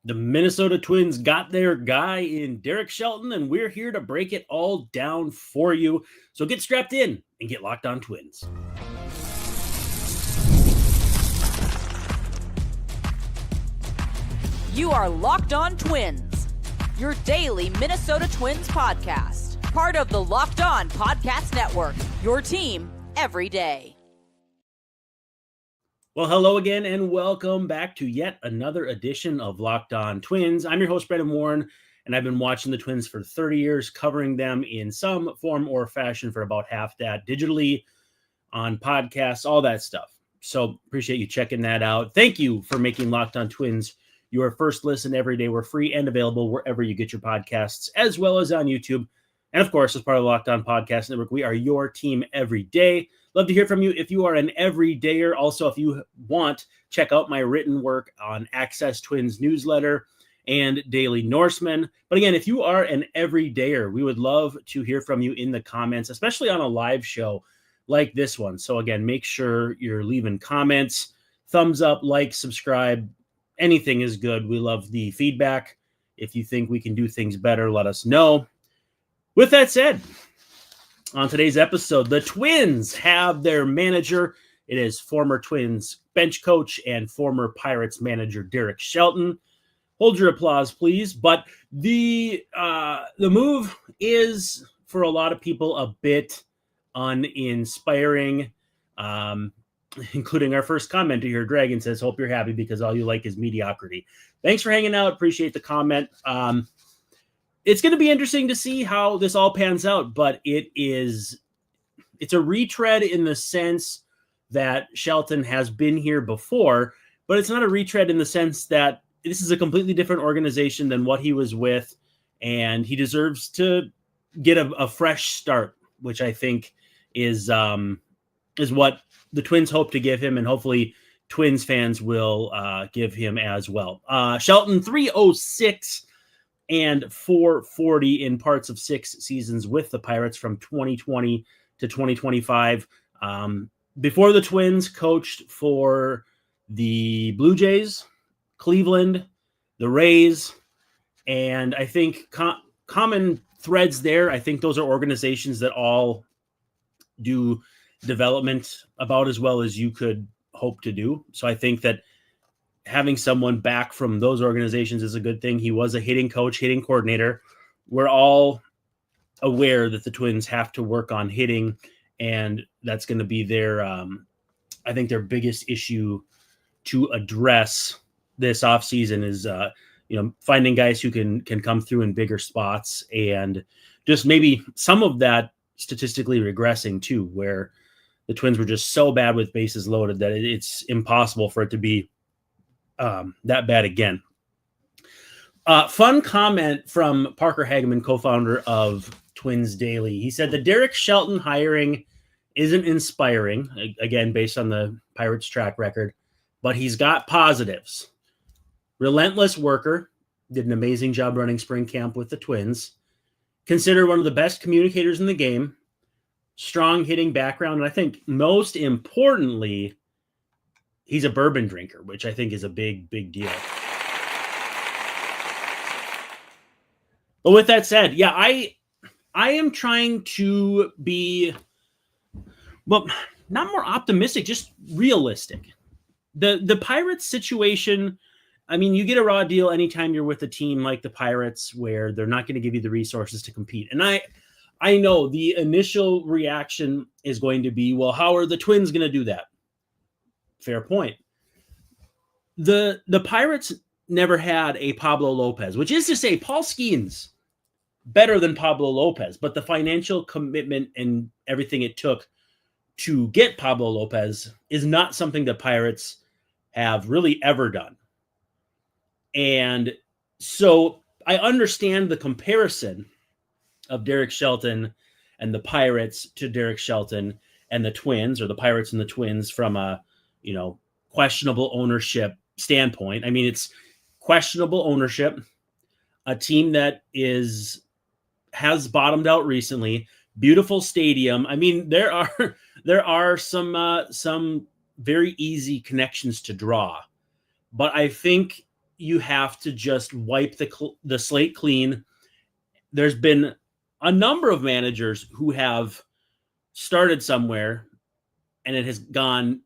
The Minnesota Twins got their guy in Derek Shelton, and we're here to break it all down for you. So get strapped in and get locked on Twins. You are Locked On Twins, your daily Minnesota Twins podcast. Part of the Locked On Podcast Network, your team every day. Well, hello again, and welcome back to yet another edition of Locked On Twins. I'm your host, Brandon Warne, and I've been watching the Twins for 30 years, covering them in some form or fashion for about half that, digitally, on podcasts, all that stuff. So appreciate you checking that out. Thank you for making Locked On Twins your first listen every day. We're free and available wherever you get your podcasts, as well as on YouTube. And of course, as part of the Locked On Podcast Network, we are your team every day. Love to hear from you if you are an everydayer. Also, if you want, check out my written work on Access Twins newsletter and Daily Norseman. But again, if you are an everydayer, we would love to hear from you in the comments, especially on a live show like this one. So again, make sure you're leaving comments, thumbs up, like, subscribe. Anything is good. We love the feedback. If you think we can do things better, let us know. With that said, on today's episode, the Twins have their manager. It is former Twins bench coach and former Pirates manager Derek Shelton. Hold your applause, please. But the move is, for a lot of people, a bit uninspiring. Including our first commenter here, Dragon says, hope you're happy because all you like is mediocrity. Thanks for hanging out. Appreciate the comment. It's going to be interesting to see how this all pans out, but it's a retread in the sense that Shelton has been here before, but it's not a retread in the sense that this is a completely different organization than what he was with, and he deserves to get a fresh start, which I think is what the Twins hope to give him, and hopefully Twins fans will give him as well. Shelton, 306 and 440 in parts of 6 seasons with the Pirates from 2020 to 2025. Before the Twins, coached for the Blue Jays, Cleveland, the Rays, and I think common threads there. I think those are organizations that all do development about as well as you could hope to do. So I think that having someone back from those organizations is a good thing. He was a hitting coach, hitting coordinator. We're all aware that the Twins have to work on hitting, and that's going to be their, I think their biggest issue to address this offseason is, finding guys who can come through in bigger spots, and just maybe some of that statistically regressing too, where the Twins were just so bad with bases loaded that it's impossible for it to be that bad again. Fun comment from Parker Hagman, co-founder of Twins Daily. He said the Derek Shelton hiring isn't inspiring, again, based on the Pirates track record, but he's got positives. Relentless worker, did an amazing job running spring camp with the Twins. Considered one of the best communicators in the game. Strong hitting background, and I think most importantly, he's a bourbon drinker, which I think is a big, big deal. But with that said, yeah, I am trying to be, well, not more optimistic, just realistic. The Pirates situation, I mean, you get a raw deal anytime you're with a team like the Pirates where they're not going to give you the resources to compete. And I know the initial reaction is going to be, well, how are the Twins going to do that? Fair point. The Pirates never had a Pablo Lopez, which is to say Paul Skeens better than Pablo Lopez, but the financial commitment and everything it took to get Pablo Lopez is not something the Pirates have really ever done. And so I understand the comparison of Derek Shelton and the Pirates to Derek Shelton and the Twins, or the Pirates and the Twins from a, questionable ownership standpoint. I mean, it's questionable ownership, a team that has bottomed out recently, beautiful stadium. I mean, there are some very easy connections to draw, but I think you have to just wipe the slate clean. There's been a number of managers who have started somewhere and it has gone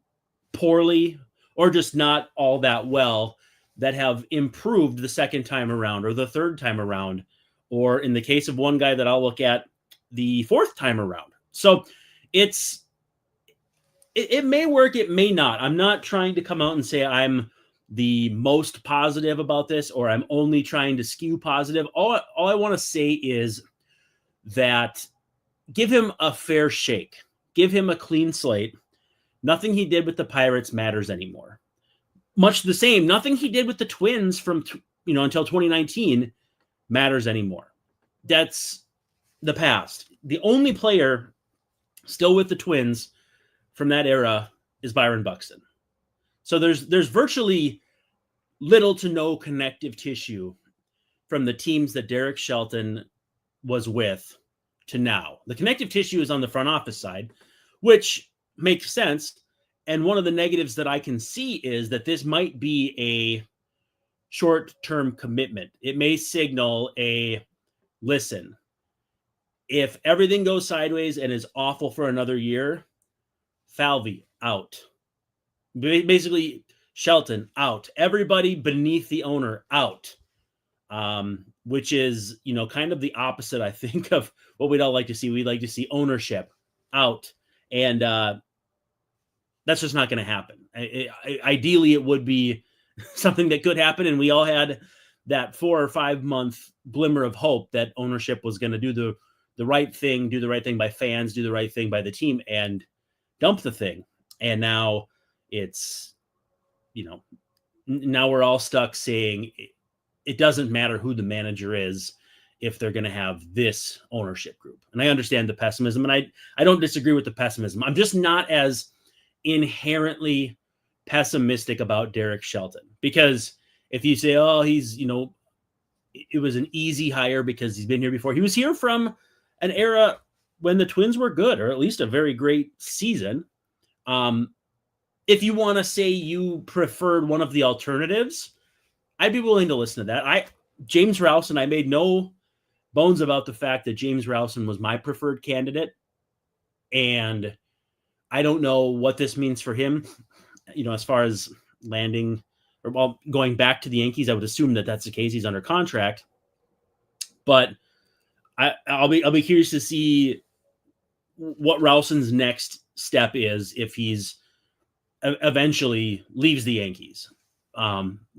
poorly or just not all that well, that have improved the second time around or the third time around, or in the case of one guy that I'll look at, the fourth time around. So it may work, it may not. I'm not trying to come out and say I'm the most positive about this, or I'm only trying to skew positive. All I want to say is that give him a fair shake. Give him a clean slate. Nothing he did with the Pirates matters anymore. Much the same, nothing he did with the Twins from until 2019 matters anymore. That's the past. The only player still with the Twins from that era is Byron Buxton. So there's virtually little to no connective tissue from the teams that Derek Shelton was with to now. The connective tissue is on the front office side, which makes sense. And one of the negatives that I can see is that this might be a short-term commitment. It may signal listen, if everything goes sideways and is awful for another year, Falvey out. Basically, Shelton out. Everybody beneath the owner out. Which is, kind of the opposite, I think, of what we'd all like to see. We'd like to see ownership out. And that's just not going to happen. Ideally, it would be something that could happen. And we all had that 4 or 5 month glimmer of hope that ownership was going to do the right thing, do the right thing by fans, do the right thing by the team, and dump the thing. And now it's, now we're all stuck saying it doesn't matter who the manager is if they're going to have this ownership group. And I understand the pessimism, and I don't disagree with the pessimism. I'm just not as inherently pessimistic about Derek Shelton, because if you say, oh, he's, it was an easy hire because he's been here before. He was here from an era when the Twins were good, or at least a very great season. If you want to say you preferred one of the alternatives, I'd be willing to listen to that. James Rowson, I made no bones about the fact that James Rowson was my preferred candidate. And I don't know what this means for him, as far as landing or going back to the Yankees. I would assume that that's the case. He's under contract, but I'll be curious to see what Rowson's next step is if he's eventually leaves the Yankees,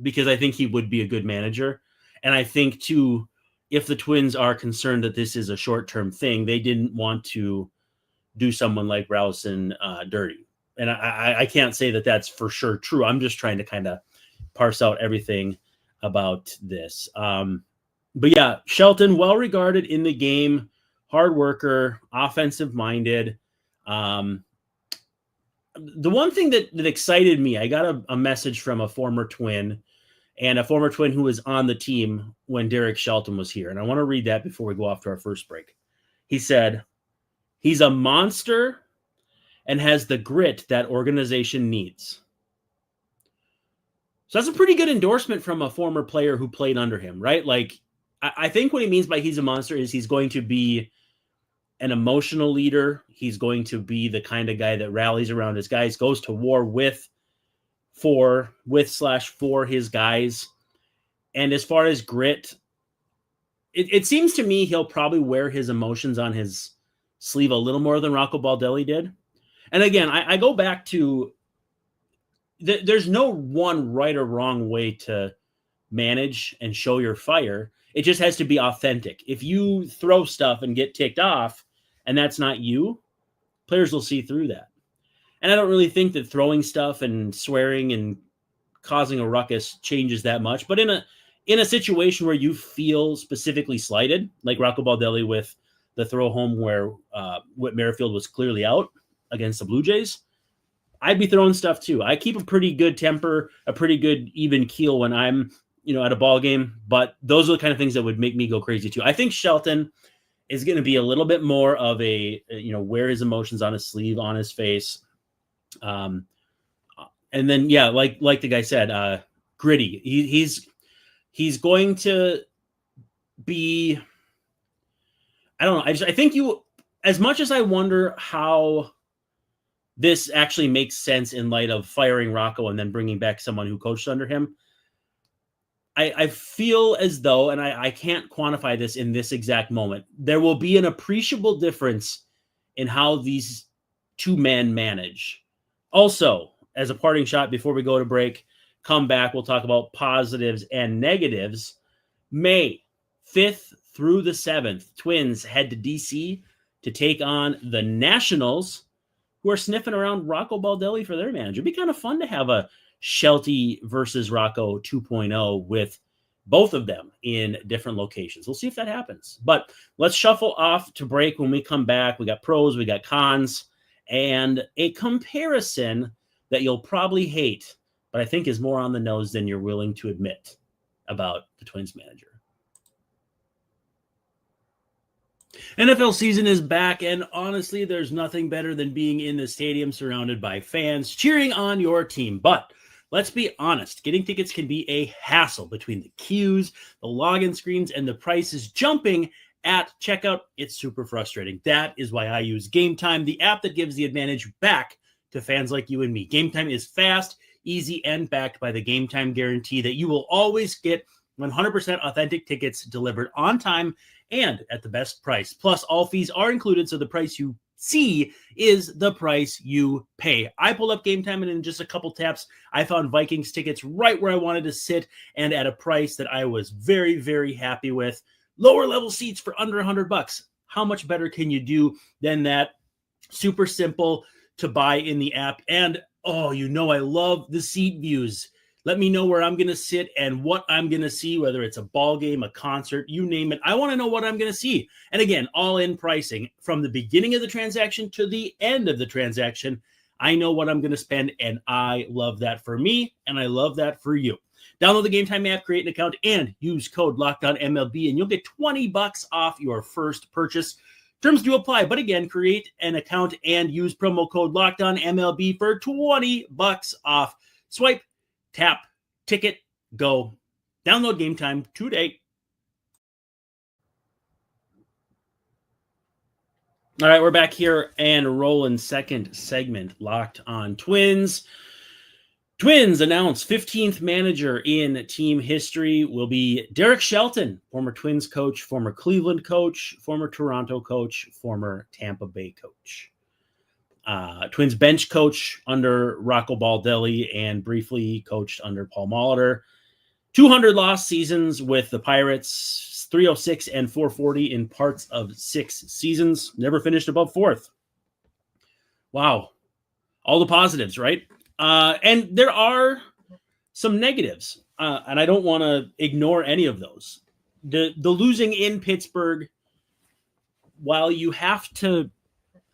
because I think he would be a good manager. And I think too, if the Twins are concerned that this is a short-term thing, they didn't want to do someone like Rowson dirty. And I can't say that that's for sure true. I'm just trying to kind of parse out everything about this. But yeah, Shelton, well-regarded in the game, hard worker, offensive-minded. The one thing that excited me, I got a message from a former Twin, and a former Twin who was on the team when Derek Shelton was here. And I want to read that before we go off to our first break. He said, he's a monster and has the grit that organization needs. So that's a pretty good endorsement from a former player who played under him, right? Like, I think what he means by he's a monster is he's going to be an emotional leader. He's going to be the kind of guy that rallies around his guys, goes to war for his guys. And as far as grit, it seems to me he'll probably wear his emotions on his sleeve a little more than Rocco Baldelli did. And again, I go back to there's no one right or wrong way to manage and show your fire. It just has to be authentic. If you throw stuff and get ticked off and that's not you, players will see through that. And I don't really think that throwing stuff and swearing and causing a ruckus changes that much. But in a situation where you feel specifically slighted, like Rocco Baldelli with the throw home where Whit Merrifield was clearly out against the Blue Jays, I'd be throwing stuff too. I keep a pretty good temper, a pretty good even keel when I'm, at a ball game, but those are the kind of things that would make me go crazy too. I think Shelton is going to be a little bit more of a, wear his emotions on his sleeve, on his face. And then, yeah, like the guy said, gritty. He's He's going to be, I don't know. I think as much as I wonder how this actually makes sense in light of firing Rocco and then bringing back someone who coached under him, I feel as though, and I can't quantify this in this exact moment, there will be an appreciable difference in how these two men manage. Also, as a parting shot before we go to break, come back, we'll talk about positives and negatives. May 5th through the 7th, Twins head to DC to take on the Nationals, who are sniffing around Rocco Baldelli for their manager. It'd be kind of fun to have a Shelty versus Rocco 2.0 with both of them in different locations. We'll see if that happens. But let's shuffle off to break. When we come back, we got pros, we got cons, and a comparison that you'll probably hate, but I think is more on the nose than you're willing to admit about the Twins manager. NFL season is back, and honestly, there's nothing better than being in the stadium surrounded by fans cheering on your team. But let's be honest, getting tickets can be a hassle between the queues, the login screens, and the prices jumping at checkout. It's super frustrating. That is why I use Game Time, the app that gives the advantage back to fans like you and me. Game Time is fast, easy, and backed by the Game Time guarantee that you will always get 100% authentic tickets delivered on time and at the best price. Plus, all fees are included, so the price you see is the price you pay. I pulled up Game Time, and in just a couple taps, I found Vikings tickets right where I wanted to sit and at a price that I was very, very happy with. Lower level seats for under $100. How much better can you do than that? Super simple to buy in the app. And oh, I love the seat views. Let me know where I'm going to sit and what I'm going to see, whether it's a ball game, a concert, you name it. I want to know what I'm going to see. And again, all-in pricing from the beginning of the transaction to the end of the transaction. I know what I'm going to spend, and I love that for me, and I love that for you. Download the Game Time app, create an account, and use code LOCKEDONMLB, and you'll get $20 off your first purchase. Terms do apply, but again, create an account and use promo code LOCKEDONMLB for $20 off. Swipe, tap, ticket, go. Download Game Time today. All right, we're back here and rolling second segment, Locked on Twins. Twins announce 15th manager in team history will be Derek Shelton, former Twins coach, former Cleveland coach, former Toronto coach, former Tampa Bay coach. Twins bench coach under Rocco Baldelli and briefly coached under Paul Molitor. 200 lost seasons with the Pirates, 306 and 440 in parts of 6 seasons. Never finished above 4th. Wow. All the positives, right? And there are some negatives, and I don't want to ignore any of those. The losing in Pittsburgh, while you have to,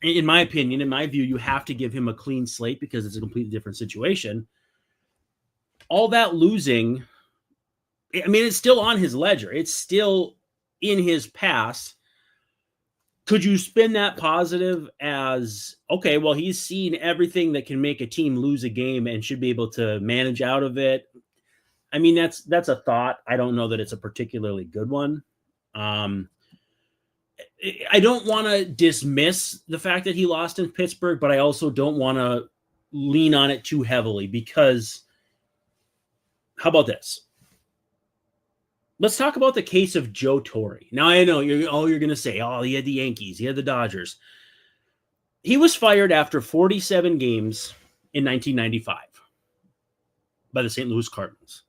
in my opinion, in my view, you have to give him a clean slate because it's a completely different situation. All that losing, I mean, it's still on his ledger. It's still in his past. Could you spin that positive as, okay, well, he's seen everything that can make a team lose a game and should be able to manage out of it? I mean, that's a thought. I don't know that it's a particularly good one. I don't want to dismiss the fact that he lost in Pittsburgh, but I also don't want to lean on it too heavily because how about this? Let's talk about the case of Joe Torre. Now, I know you're going to say, oh, he had the Yankees, he had the Dodgers. He was fired after 47 games in 1995 by the St. Louis Cardinals.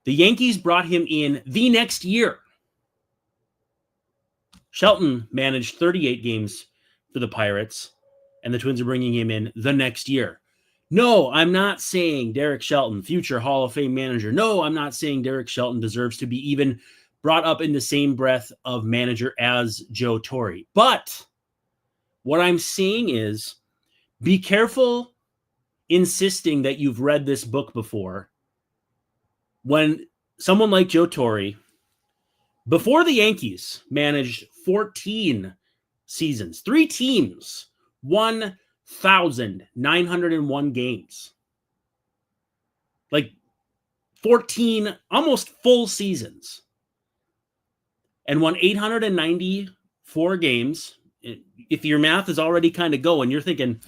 The Yankees brought him in the next year. Shelton managed 38 games for the Pirates, and the Twins are bringing him in the next year. No, I'm not saying Derek Shelton, future Hall of Fame manager. No, I'm not saying Derek Shelton deserves to be even brought up in the same breath of manager as Joe Torre. But what I'm saying is be careful insisting that you've read this book before when someone like Joe Torre, before the Yankees, managed 14 seasons, 3 teams, 1,901 games. Like 14 almost full seasons and won 894 games. If your math is already kind of going, you're thinking,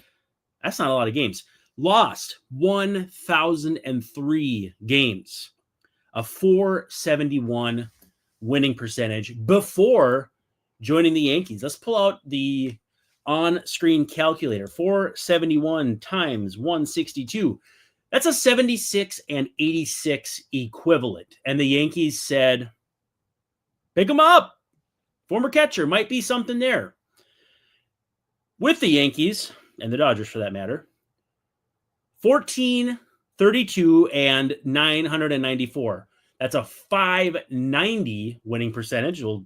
that's not a lot of games. Lost 1,003 games, a .471 winning percentage before joining the Yankees. Let's pull out the on-screen calculator. 471 times 162. That's a 76 and 86 equivalent. And the Yankees said, pick him up. Former catcher, might be something there. With the Yankees, and the Dodgers for that matter, 14, 32, and 994. That's a .590 winning percentage. We'll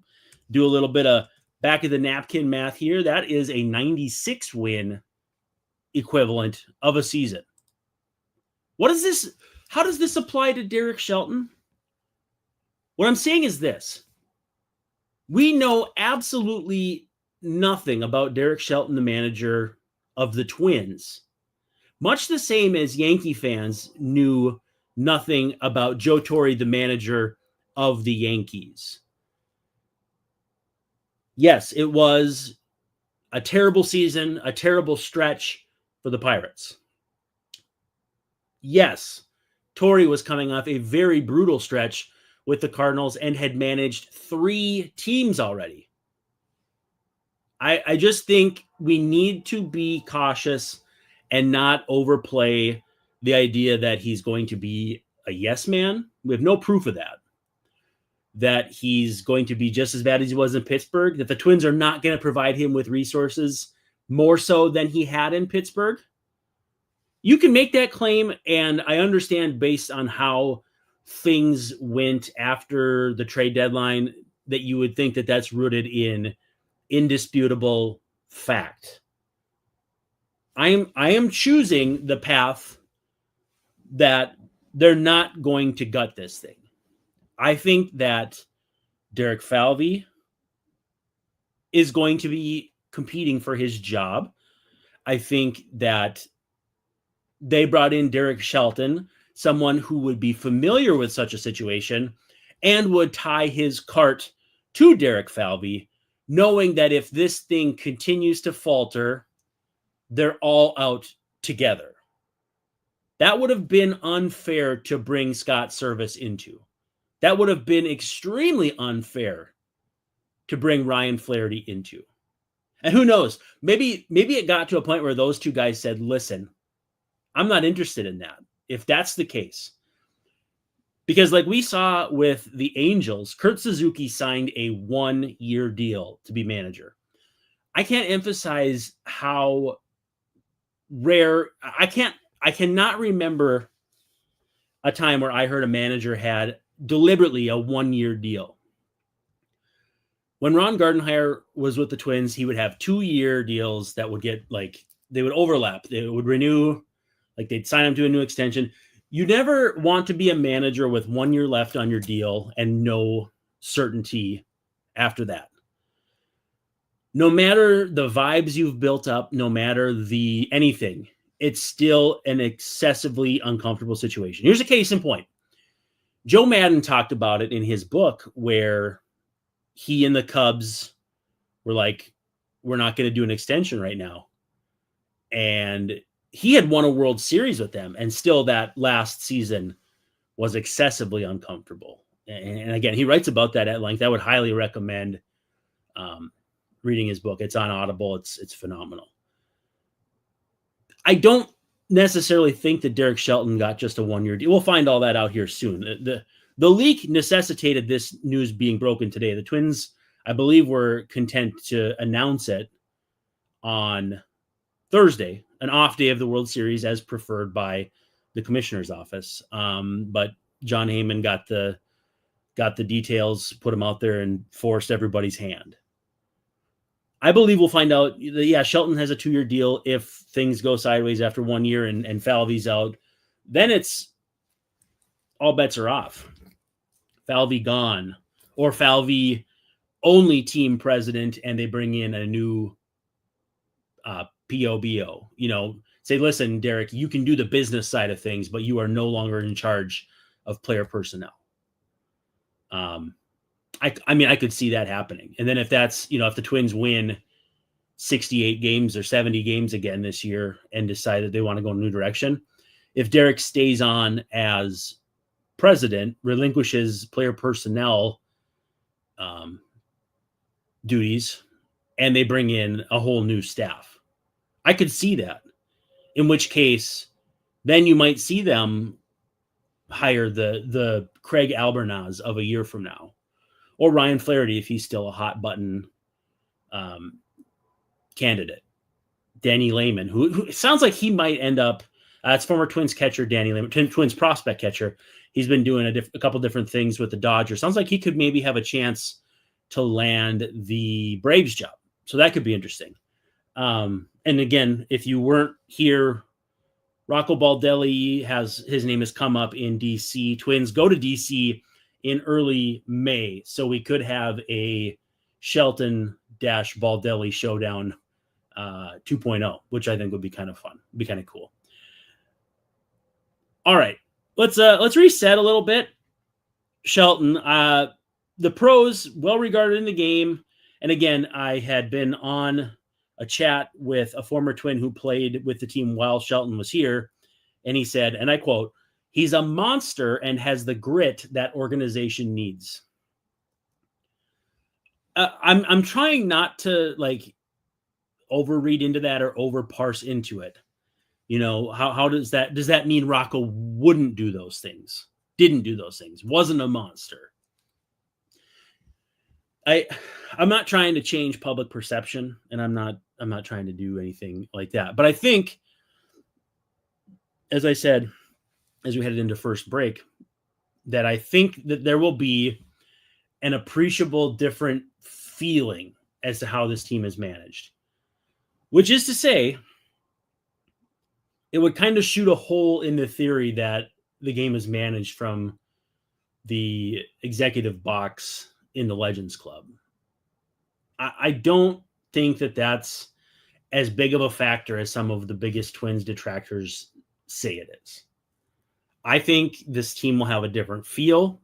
do a little bit of back of the napkin math here. That is a 96 win equivalent of a season. What is this? How does this apply to Derek Shelton? What I'm saying is this. We know absolutely nothing about Derek Shelton, the manager of the Twins. Much the same as Yankee fans knew nothing about Joe Torre, the manager of the Yankees. Yes, it was a terrible season, a terrible stretch for the Pirates. Yes, Torre was coming off a very brutal stretch with the Cardinals and had managed 3 teams already. I just think we need to be cautious and not overplay the idea that he's going to be a yes man. We have no proof of that. That he's going to be just as bad as he was in Pittsburgh, that the Twins are not going to provide him with resources more so than he had in Pittsburgh. You can make that claim, and I understand based on how things went after the trade deadline that you would think that that's rooted in indisputable fact. I am choosing the path that they're not going to gut this thing. I think that Derek Falvey is going to be competing for his job. I think that they brought in Derek Shelton, someone who would be familiar with such a situation and would tie his cart to Derek Falvey, knowing that if this thing continues to falter, they're all out together. That would have been unfair to bring Scott Service into. That would have been extremely unfair to bring Ryan Flaherty into. And who knows, maybe it got to a point where those two guys said, listen, I'm not interested in that. If that's the case. Because like we saw with the Angels, Kurt Suzuki signed a 1-year deal to be manager. I can't emphasize how rare, I cannot remember a time where I heard a manager had deliberately a 1-year deal. When Ron Gardenhire was with the Twins, he would have 2-year deals that would get they would overlap. They would renew, they'd sign him to a new extension. You never want to be a manager with 1 year left on your deal and no certainty after that. No matter the vibes you've built up, no matter the anything, it's still an excessively uncomfortable situation. Here's a case in point. Joe Madden talked about it in his book where he and the Cubs were like, we're not going to do an extension right now. And he had won a World Series with them, and still that last season was excessively uncomfortable. And again, he writes about that at length. I would highly recommend reading his book. It's on Audible. It's phenomenal. I don't necessarily think that Derek Shelton got just a 1-year deal. We'll find all that out here soon. The leak necessitated this news being broken today. The Twins, I believe, were content to announce it on Thursday, an off day of the World Series as preferred by the commissioner's office. But John Heyman got the details, put them out there, and forced everybody's hand. I believe we'll find out. Yeah, Shelton has a 2-year deal. If things go sideways after 1 year and Falvey's out, then it's all bets are off. Falvey gone, or Falvey only team president, and they bring in a new POBO. Say, listen, Derek, you can do the business side of things, but you are no longer in charge of player personnel. I mean, I could see that happening. And then if that's, if the Twins win 68 games or 70 games again this year and decide that they want to go in a new direction, if Derek stays on as president, relinquishes player personnel duties, and they bring in a whole new staff, I could see that. In which case, then you might see them hire the Craig Albernaz of a year from now, or Ryan Flaherty if he's still a hot button candidate. Danny Lehman, who sounds like he might end up. It's former Twins catcher Danny Lehman, Twins prospect catcher. He's been doing a couple different things with the Dodgers. Sounds like he could maybe have a chance to land the Braves job. So that could be interesting. And again, if you weren't here, Rocco Baldelli his name has come up in DC. Twins go to DC in early May. So we could have a Shelton-Baldelli showdown 2.0, which I think would be kind of fun. Be kind of cool. All right. Let's reset a little bit. Shelton, the pros, well regarded in the game. And again, I had been on a chat with a former Twin who played with the team while Shelton was here. And he said, and I quote, "He's a monster and has the grit that organization needs." I'm trying not to overread into that or over parse into it. How does that mean Rocco wouldn't do those things? Didn't do those things? Wasn't a monster? I'm not trying to change public perception, and I'm not trying to do anything like that. But I think, as I said, as we headed into first break, that I think that there will be an appreciable different feeling as to how this team is managed, which is to say, it would kind of shoot a hole in the theory that the game is managed from the executive box in the Legends Club. I don't think that that's as big of a factor as some of the biggest Twins detractors say it is. I think this team will have a different feel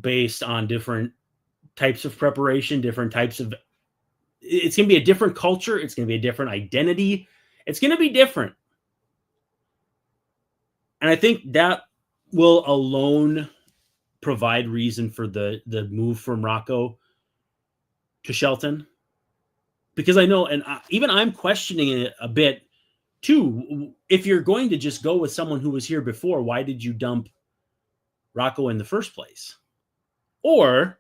based on different types of preparation, different types of, it's going to be a different culture. It's going to be a different identity. It's going to be different. And I think that will alone provide reason for the move from Rocco to Shelton. Because I know, and even I'm questioning it a bit too. If you're going to just go with someone who was here before, why did you dump Rocco in the first place? Or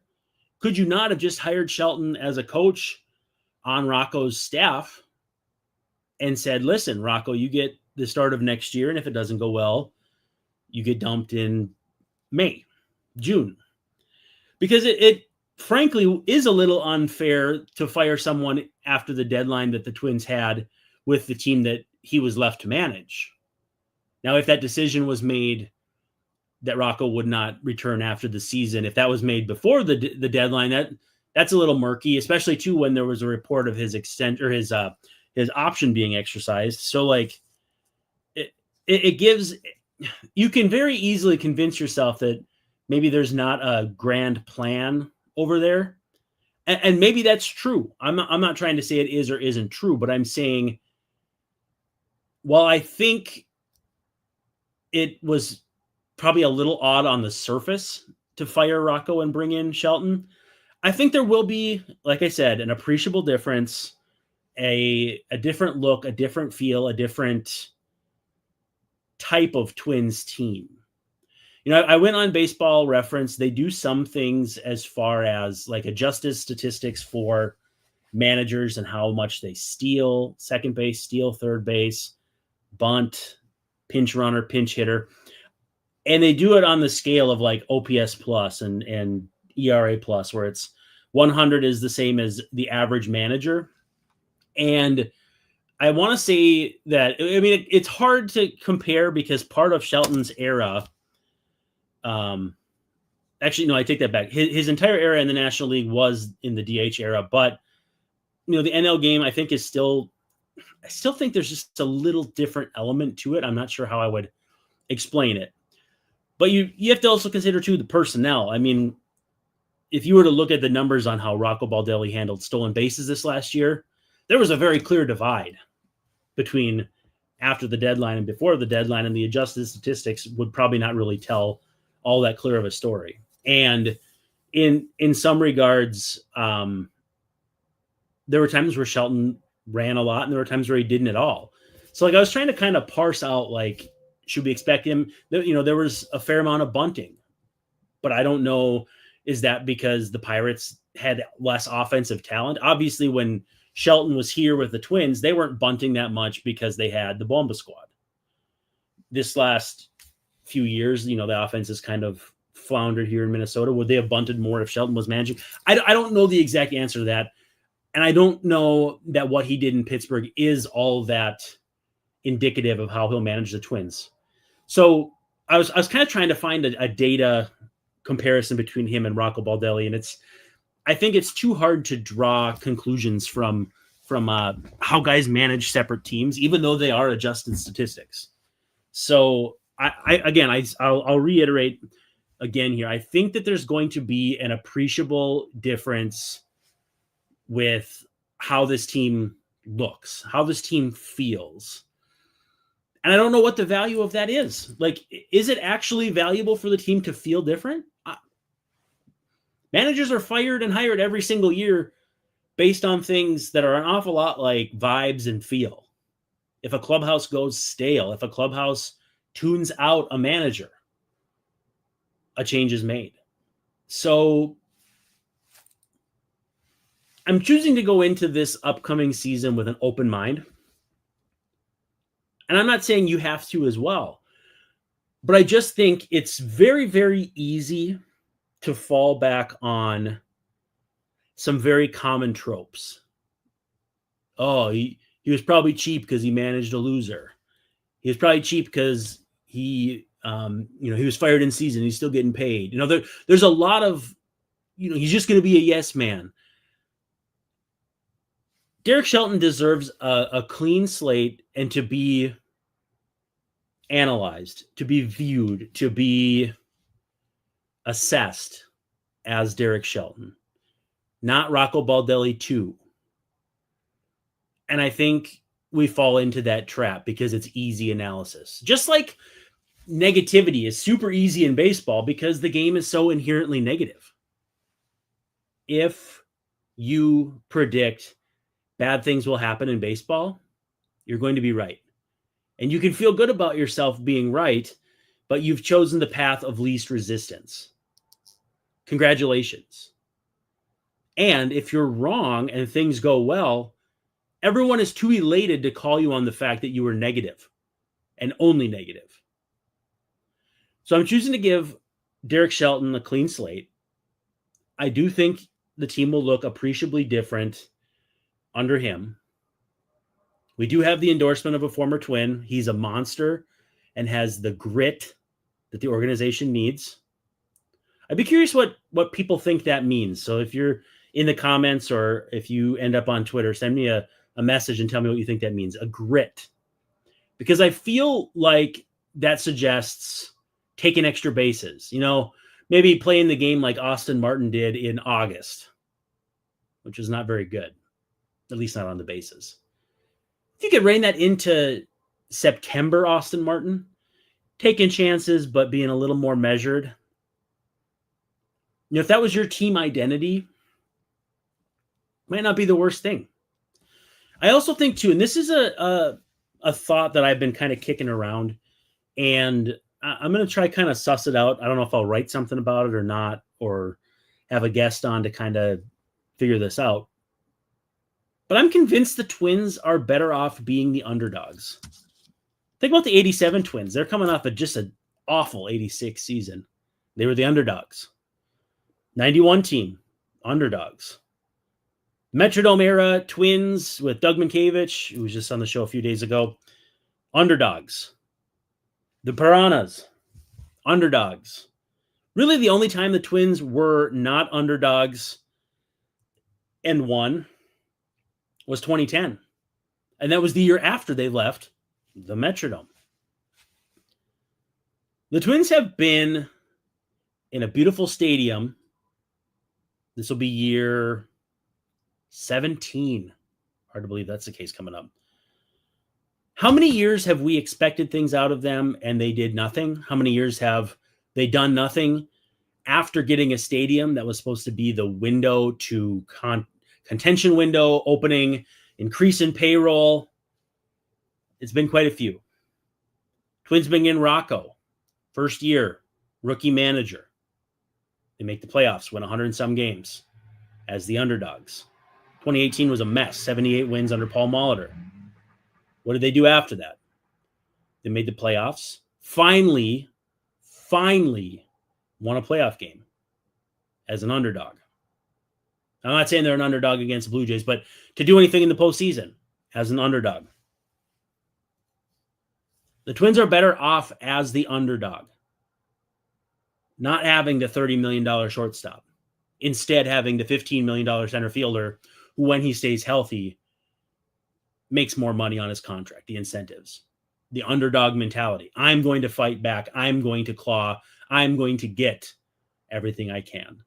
could you not have just hired Shelton as a coach on Rocco's staff and said, listen, Rocco, you get the start of next year, and if it doesn't go well, you get dumped in May, June. Because it frankly is a little unfair to fire someone after the deadline that the Twins had with the team that he was left to manage. Now, if that decision was made that Rocco would not return after the season, if that was made before the deadline, that's a little murky, especially too when there was a report of his extent or his option being exercised. So it gives, you can very easily convince yourself that maybe there's not a grand plan over there. And maybe that's true. I'm not trying to say it is or isn't true, but I'm saying, while I think it was probably a little odd on the surface to fire Rocco and bring in Shelton, I think there will be, like I said, an appreciable difference, a different look, a different feel, a different type of Twins team. I went on Baseball Reference. They do some things as far as adjusted statistics for managers and how much they steal second base, steal third base, bunt, pinch runner, pinch hitter. And they do it on the scale of OPS plus and ERA plus, where it's 100 is the same as the average manager. And I want to say that, it's hard to compare because part of Shelton's era, actually, no, I take that back. His entire era in the National League was in the DH era, but the NL game, I think, I still think there's just a little different element to it. I'm not sure how I would explain it. But you have to also consider, too, the personnel. I mean, if you were to look at the numbers on how Rocco Baldelli handled stolen bases this last year, there was a very clear divide between after the deadline and before the deadline, and the adjusted statistics would probably not really tell all that clear of a story. And in some regards, there were times where Shelton ran a lot, and there were times where he didn't at all. So, like, I was trying to kind of parse out, like, should we expect him? You know, there was a fair amount of bunting, but I don't know, is that because the Pirates had less offensive talent? Obviously, when Shelton was here with the Twins, they weren't bunting that much because they had the Bomba squad. This last few years, you know, the offense has kind of floundered here in Minnesota. Would they have bunted more if Shelton was managing? I don't know the exact answer to that. And I don't know that what he did in Pittsburgh is all that indicative of how he'll manage the Twins. So I was kind of trying to find a data comparison between him and Rocco Baldelli, and I think it's too hard to draw conclusions from how guys manage separate teams, even though they are adjusted statistics. So I'll reiterate again here. I think that there's going to be an appreciable difference with how this team looks, how this team feels. And I don't know what the value of that is. Like, is it actually valuable for the team to feel different? Managers are fired and hired every single year based on things that are an awful lot like vibes and feel. If a clubhouse goes stale, if a clubhouse tunes out a manager, a change is made. So I'm choosing to go into this upcoming season with an open mind. And I'm not saying you have to as well, but I just think it's very, very easy to fall back on some very common tropes. Oh, he was probably cheap because he managed a loser. He was probably cheap because he was fired in season. He's still getting paid. You know, there's a lot of, he's just going to be a yes man. Derek Shelton deserves a clean slate and to be analyzed, to be viewed, to be assessed as Derek Shelton, not Rocco Baldelli 2. And I think we fall into that trap because it's easy analysis. Just like negativity is super easy in baseball because the game is so inherently negative. If you predict bad things will happen in baseball, you're going to be right. And you can feel good about yourself being right, but you've chosen the path of least resistance. Congratulations. And if you're wrong and things go well, everyone is too elated to call you on the fact that you were negative and only negative. So I'm choosing to give Derek Shelton a clean slate. I do think the team will look appreciably different under him. We do have the endorsement of a former Twin. He's a monster and has the grit that the organization needs. I'd be curious what people think that means. So if you're in the comments or if you end up on Twitter, send me a message and tell me what you think that means. A grit. Because I feel like that suggests taking extra bases. Maybe playing the game like Austin Martin did in August, which is not very good, at least not on the bases. If you could rein that into September, Austin Martin, taking chances, but being a little more measured. If that was your team identity, might not be the worst thing. I also think too, and this is a thought that I've been kind of kicking around, and I'm going to try kind of suss it out. I don't know if I'll write something about it or not, or have a guest on to kind of figure this out. But I'm convinced the Twins are better off being the underdogs. Think about the 87 Twins. They're coming off of just an awful 86 season. They were the underdogs. 91 team, underdogs. Metrodome era Twins with Doug Mankiewicz, who was just on the show a few days ago, underdogs. The Piranhas, underdogs. Really the only time the Twins were not underdogs and won was 2010. And that was the year after they left the Metrodome. The Twins have been in a beautiful stadium. This will be year 17. Hard to believe that's the case coming up. How many years have we expected things out of them and they did nothing? How many years have they done nothing after getting a stadium that was supposed to be the window to contention window opening, increase in payroll? It's been quite a few. Twins bring in Rocco, first year, rookie manager. They make the playoffs, win 100 and some games as the underdogs. 2018 was a mess, 78 wins under Paul Molitor. What did they do after that? They made the playoffs, finally won a playoff game as an underdog. I'm not saying they're an underdog against the Blue Jays, but to do anything in the postseason as an underdog. The Twins are better off as the underdog, not having the $30 million shortstop, instead having the $15 million center fielder who, when he stays healthy, makes more money on his contract, the incentives, the underdog mentality. I'm going to fight back. I'm going to claw. I'm going to get everything I can.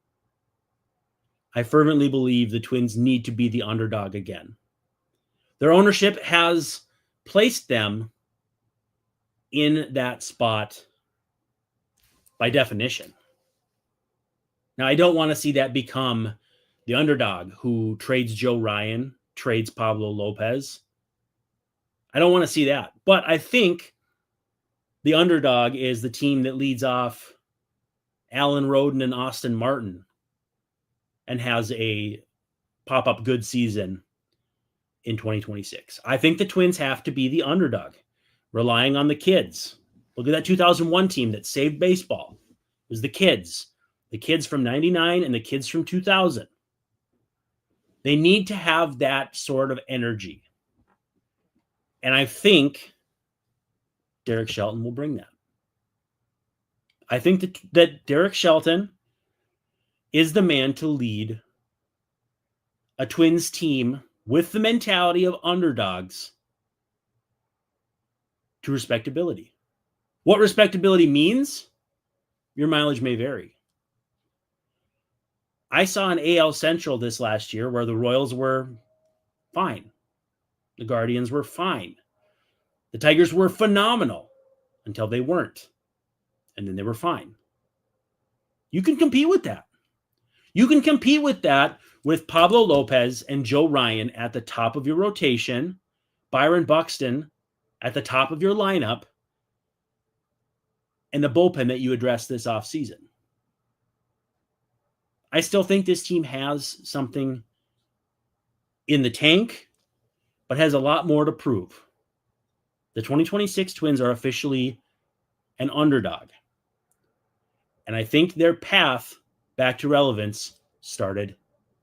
I fervently believe the Twins need to be the underdog again. Their ownership has placed them in that spot by definition. Now, I don't want to see that become the underdog who trades Joe Ryan, trades Pablo Lopez. I don't want to see that. But I think the underdog is the team that leads off Alan Roden and Austin Martin and has a pop-up good season in 2026. I think the Twins have to be the underdog, relying on the kids. Look at that 2001 team that saved baseball. It was the kids from 99 and the kids from 2000. They need to have that sort of energy. And I think Derek Shelton will bring that. I think that Derek Shelton is the man to lead a Twins team with the mentality of underdogs to respectability. What respectability means, your mileage may vary. I saw an AL Central this last year where the Royals were fine. The Guardians were fine. The Tigers were phenomenal until they weren't. And then they were fine. You can compete with that. You can compete with that with Pablo Lopez and Joe Ryan at the top of your rotation, Byron Buxton at the top of your lineup, and the bullpen that you addressed this offseason. I still think this team has something in the tank, but has a lot more to prove. The 2026 Twins are officially an underdog. And I think their path back to relevance started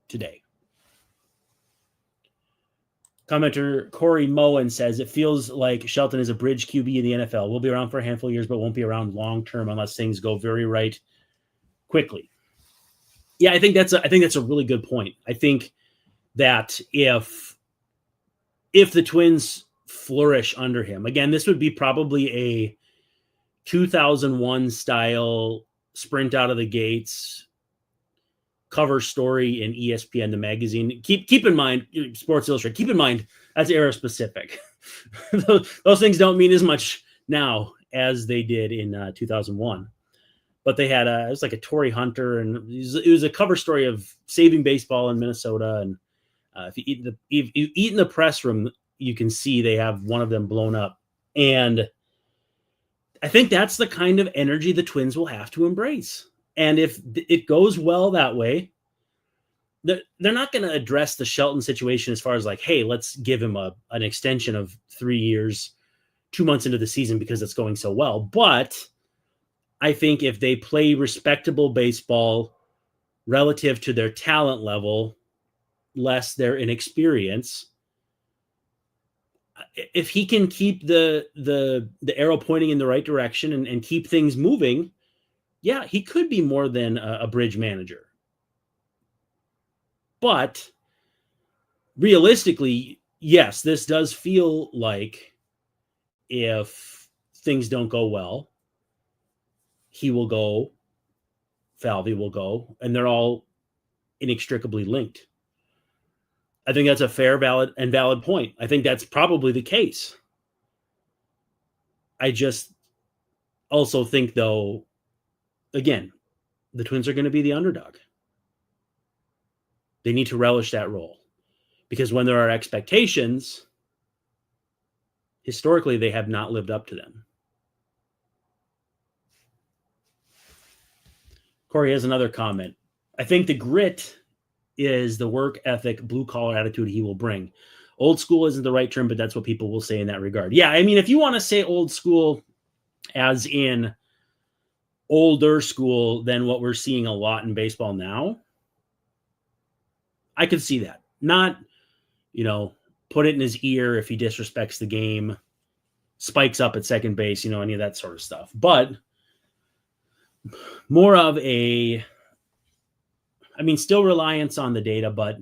today. Commenter Corey Moen says, it feels like Shelton is a bridge QB in the NFL. We'll be around for a handful of years, but won't be around long term unless things go very right quickly. Yeah, I think that's a really good point. I think that if the Twins flourish under him, again, this would be probably a 2001 style sprint out of the gates cover story in ESPN, the magazine. Keep in mind, Sports Illustrated, keep in mind that's era specific. Those things don't mean as much now as they did in 2001. But they had it was like a Torre Hunter, and it was a cover story of saving baseball in Minnesota. And if you eat in the press room, you can see they have one of them blown up. And I think that's the kind of energy the Twins will have to embrace. And if it goes well that way, they're not going to address the Shelton situation as far as like, hey, let's give him an extension of 3 years, 2 months into the season because it's going so well. But I think if they play respectable baseball relative to their talent level, less their inexperience, if he can keep the arrow pointing in the right direction and keep things moving, yeah, he could be more than a bridge manager. But realistically, yes, this does feel like if things don't go well, he will go, Falvey will go, and they're all inextricably linked. I think that's a fair, valid point. I think that's probably the case. I just also think, though, again, the Twins are going to be the underdog. They need to relish that role, because when there are expectations, historically, they have not lived up to them. Corey has another comment. I think the grit is the work ethic, blue-collar attitude he will bring. Old school isn't the right term, but that's what people will say in that regard. Yeah, I mean, if you want to say old school as in older school than what we're seeing a lot in baseball now, I could see that. Not, put it in his ear if he disrespects the game, spikes up at second base, any of that sort of stuff. But more of still reliance on the data, but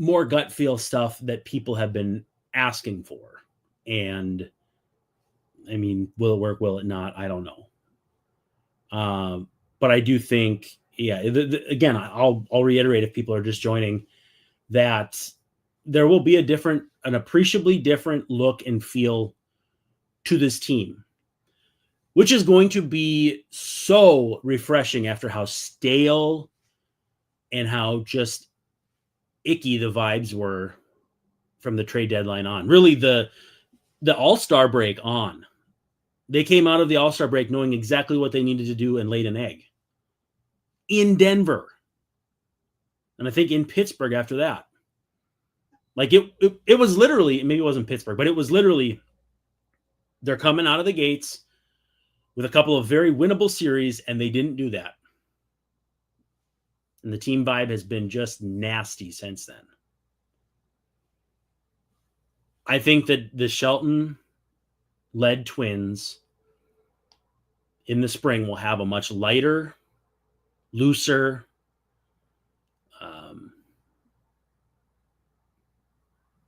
more gut feel stuff that people have been asking for. And will it work? Will it not? I don't know. But I do think, again, I'll reiterate if people are just joining, that there will be an appreciably different look and feel to this team, which is going to be so refreshing after how stale and how just icky the vibes were from the trade deadline on. Really, the All-Star break on. They came out of the All-Star break knowing exactly what they needed to do and laid an egg in Denver. And I think in Pittsburgh after that. Like it was literally, maybe it wasn't Pittsburgh, but it was literally, they're coming out of the gates with a couple of very winnable series, and they didn't do that. And the team vibe has been just nasty since then. I think that the Shelton-led Twins in the spring will have a much lighter, looser,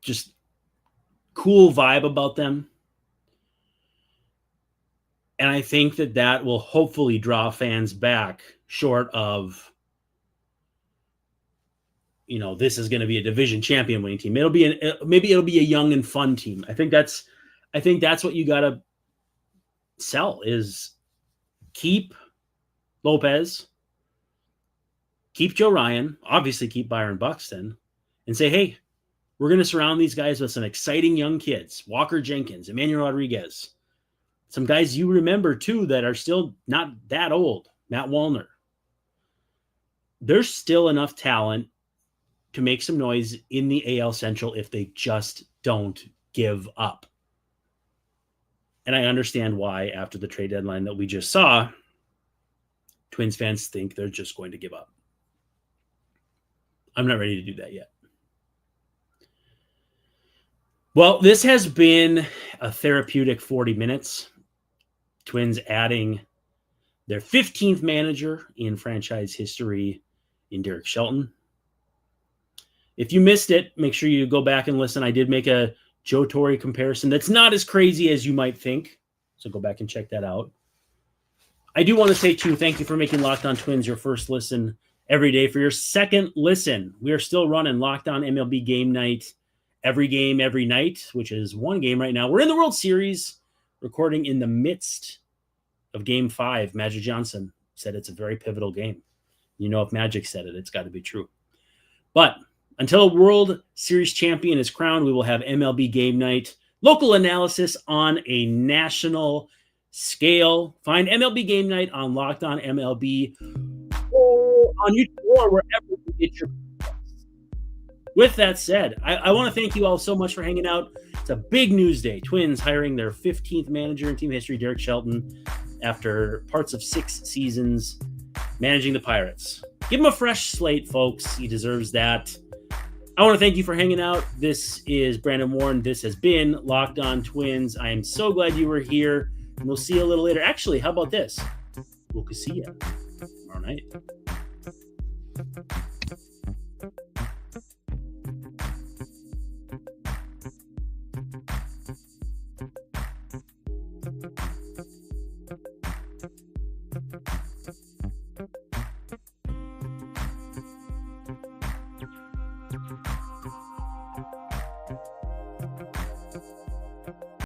just cool vibe about them. And I think that will hopefully draw fans back, short of, this is going to be a division champion winning team. Maybe it'll be a young and fun team. I think that's what you got to sell, is keep Lopez, keep Joe Ryan, obviously keep Byron Buxton, and say, hey, we're going to surround these guys with some exciting young kids. Walker Jenkins, Emmanuel Rodriguez, some guys you remember too that are still not that old. Matt Wallner. There's still enough talent to make some noise in the AL Central if they just don't give up. And I understand why, after the trade deadline that we just saw, Twins fans think they're just going to give up. I'm not ready to do that yet. Well, this has been a therapeutic 40 minutes. Twins adding their 15th manager in franchise history in Derek Shelton. If you missed it, make sure you go back and listen. I did make a Joe Torre comparison that's not as crazy as you might think, so go back and check that out. I do want to say, too, thank you for making Locked On Twins your first listen every day. For your second listen, we are still running Locked On MLB Game Night, every game, every night, which is one game right now. We're in the World Series, recording in the midst of Game 5. Magic Johnson said it's a very pivotal game. If Magic said it, it's got to be true. But until a World Series champion is crowned, we will have MLB Game Night, local analysis on a national scale. Find MLB Game Night on Locked On MLB or on YouTube or wherever you get your podcasts. With that said, I want to thank you all so much for hanging out. It's a big news day. Twins hiring their 15th manager in team history, Derek Shelton, after parts of 6 seasons managing the Pirates. Give him a fresh slate, folks. He deserves that. I want to thank you for hanging out. This is Brandon Warne. This has been Locked On Twins. I am so glad you were here, and we'll see you a little later. Actually, how about this? We'll see you tomorrow night.